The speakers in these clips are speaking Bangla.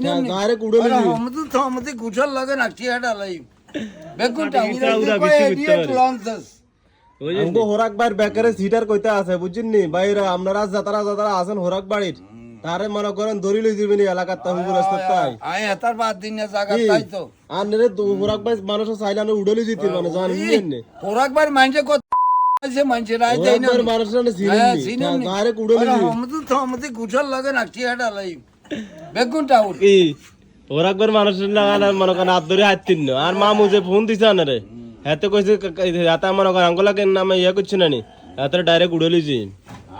ডাইরেক্ট উড়ে আরে নিবি हमदु थमते गुछल लगे ना टियाडा लाई बेकुटा ইটা উড়া বিচ্ছি করতে পারে। लॉन्चस ওই যে আমগো হোরাক ভাইয়ের বেকারে সিটার কইতে আছে বুঝছেন নি বাইরে আপনারা যাতারা যাতারা আছেন হোরাক বাড়ির তারে মনে করেন দড়ি লই দিবেন এলাকার তাহুর রাস্তা তাই आए हतार बाद दिन ने जागा ताई तो আর নে হোরাক ভাই মানুষ চাইলানে উড়লি দিতে মানে জান নিয়েন নে पोराक बार मानजे को से मानजे राय देई ना মানুষ না সিনেন নি ডাইরেক্ট উড়লি अरे দিবেন हमदु थमते गुछल लगे ना टियाडा लाई बेकुटा उड़ কি ওর একবার মানুষের লাগালে মনে করেন হাত ধরে হাত তিন আর মামু যে ফোন দিছে না রে হাতে কইছে হাতে মনে করেন আঙ্গুলাকে নামে ইয়া করছে না নি হাতে ডাইরেক্ট উড়ে লিছি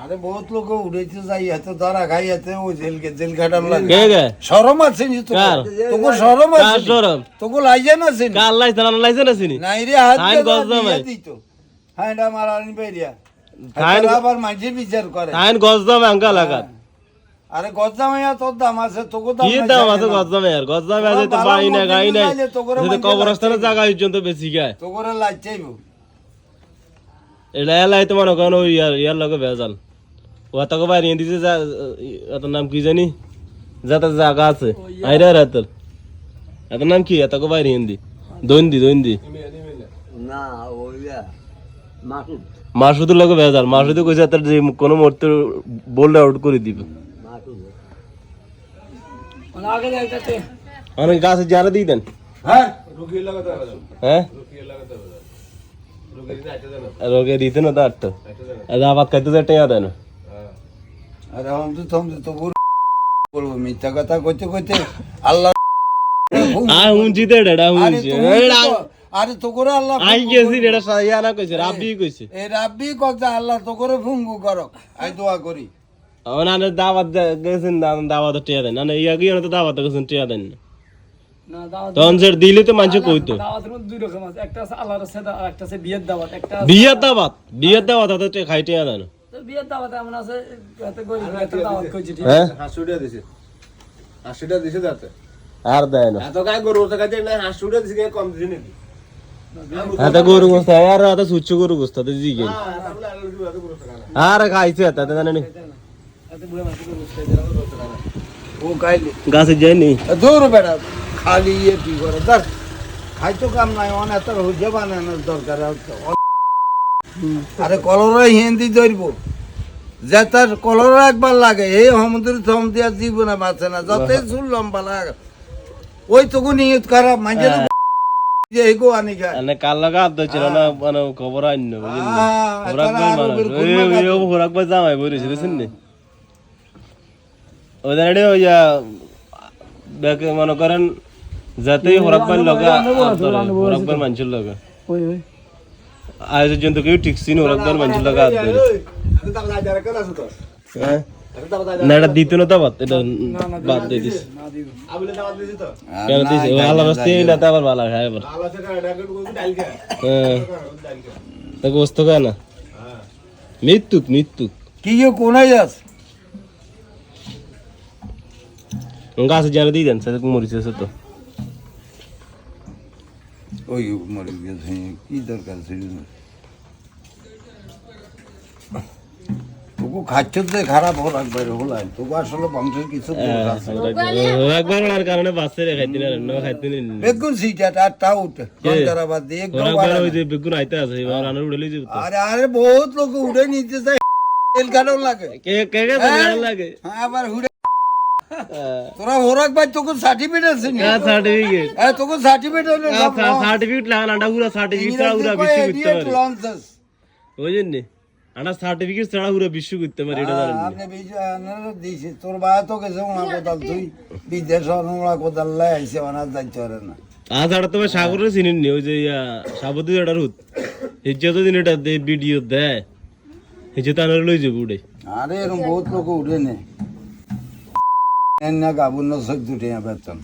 আরে বহুত লোক উড়াইতে যাই এত ধরা খাই এত ও জেল খাটার লাগে কে গে শরম আছে নি তো কার? তোকে শরম কার আছে শরম? তোকে লাইজে না আছে নি? কাল লাইছে না লাইছে না চিনি নাই রে হাত আইন দিয়ে গজ দামে। দিয়ে দিত হাইডা মারানি বেরিয়া আইন- আবার মাঝে বিচার করে আইন গজ দাম আঙ্কা লাগাত আরে গজ্জামাইয়া তোর দাম আছে তোকে দাম কি নাই দাম জানে আছে না। গজ দামে আর গজ দামে আছে তো ভালো বাই না মন্দির গাই নাই যাইলে তো করে যদি মাইকে কবরস্থানের লাগছে। জায়গা পর্যন্ত বেশি গায় তোকে লাইচাইবো এটা এলাই তো মনে করেন ওই ইয়ার লগে ভেজাল ও তাকে বাইরে দিছে এত নাম কি জানি যাতে জায়গা আছে আইরা রাতর এত নাম কি এতকে বাইরে হিন্দি দৈন্দি না ওইয়া মাসুদ মাসুদের লগে ভেজাল মাসুদে কইছে তার যে কোনো মুহূর্তে বললে আউট করে দিবে মাসুদ অনেক গাছে যারা দিয়ে দেন হ্যাঁ হ্যাঁ রোগে দিতে না তো আটটা আবার খাইতে যাতে দেয় না আরে আমি তো বলবো মিথ্যা কথা কইতে কইতে আল্লাহ আর হুঁচিতে এটা হুঁচি আরে তো করে আল্লাহ আই গেছি এটা ইয়া না কইছে রাব্বি কইছে এই রাব্বি কথা আল্লাহ তো করে ফুঙ্গু করো আই দোয়া করি ওনারে দাওয়াত গেছেন দাওয়াত টিয়া দেন না ইয়া গিয়ে তো দাওয়াত গেছেন টিয়া দেন না দাওয়াত তখন সে দিলে তো মানুষ কইতো দাওয়াতের মধ্যে দুই রকম আছে একটা আছে আল্লাহর সাথে আর একটা আছে বিয়ের দাওয়াত একটা আছে বিয়ের দাওয়াত হাতে খাই টিয়া দেন তো বিয়ের দাওয়াত এমন আছে এত গরিব একটা দাওয়াত কইছি ঠিক হ্যাঁ 80 দিছে 80 দিছে যাতে আর দেয় না এত গায় গরু তো কাজে না 80 দিছে কম দিছে নাকি হাতে গরু গোস্ত আর হাতে সুচ্চ গরু গোস্ত তো জি গেল আর খাইছে তাতে জানেন এত বুড়া মানুষ করে ও গাইলে গাছে যায়নি দূর বেড়া খালি ইয়ে কি করে ধর খাইতো কাম নাই অনেক তোর হুজে বানানোর দরকার আছে। আরে কলরা হিন্দি ধরব যে তার কলরা একবার লাগে এই সমুদ্র থম দিয়া জীবনে বাঁচে না যতই চুল লম্বা লাগে ওই তখন নিয়ত খারাপ মাঝে যে এগো আনি খায় আনে কাল লাগা আদ ছিল না মানে খবর আইন বুঝিনি খবরাক তারা আরো মানুষ বের করবে ওই খবরাক ভাই জামাই বইরেছে দেখছেন নি ওই দাঁড়ে ওই দেখে মনে করেন যাতেই খবরাক ভাই লগা খবরাক ভাই মানুষের লগা ওই ওই আজ পর্যন্ত কেউ ঠিক ছিল খবরাক ভাই মানুষের লগা আদ ধরে হ্যাঁ না এটা দিত না দাবাত এটা বাদ দিয়ে দিস না দিব কেন দিস ও আল্লাহ রাস্তে না তো আবার ভালো খায় আবার হ্যাঁ তা গোস্ত খায় না মৃত্যু কি কোনাই আছে গাছে জানে দিয়ে দেন সাথে মরিছে আছে তো ওই মরে গেছে কি দরকার ছিল তোকে খাচ্ছে তো খারাপ হল একবার হলাই তোকে আসলে বংশের কিছু দোষ আছে। একবার ওনার কারণে বাচ্চা রে খাইতে না ন খাইতে নি বেগুন সিটা আর টাউট ঘন্টারাবাদ দিয়ে একদম একবার বাড়ানো। ওই যে বেগুন আইতে আছে এবার আনার উড়ে লিজি তো আরে আরে বহুত লোক উড়ে নিতে চায় তেল কাটাও লাগে কে কে কে তো লাগে হ্যাঁ আবার উড়ে তোরা হোরাক ভাই তোকে সার্টিফিকেট আছে নি কা সার্টিফিকেট হ্যাঁ তোকে সার্টিফিকেট হলে সব সার্টিফিকেট লাগা না পুরো সার্টিফিকেট ছাড়া পুরো বিশ্ব করতে পারে লঞ্চেস বুঝেন নি আনা সার্টিফিকেট ছাড়া পুরো বিশ্ব করতে পারে এটা জানেন আপনি দিয়েছি তোর ভাই তো গেছে ওনা কোদাল তুই বিদেশ ওনা কোদাল লাই আইসে ওনা যাইতে পারে না তাছাড়া তো সাগরের চিনেন নি ওই যে সাবতী জেটার হুত হিজ্জা তো দিন এটা ভিডিও দেয় হিজ্জা তো আনার লই যাবো উড়ে আরে এরকম বহুত লোক উঠে নে না গাবুন না সব দুটে বেতন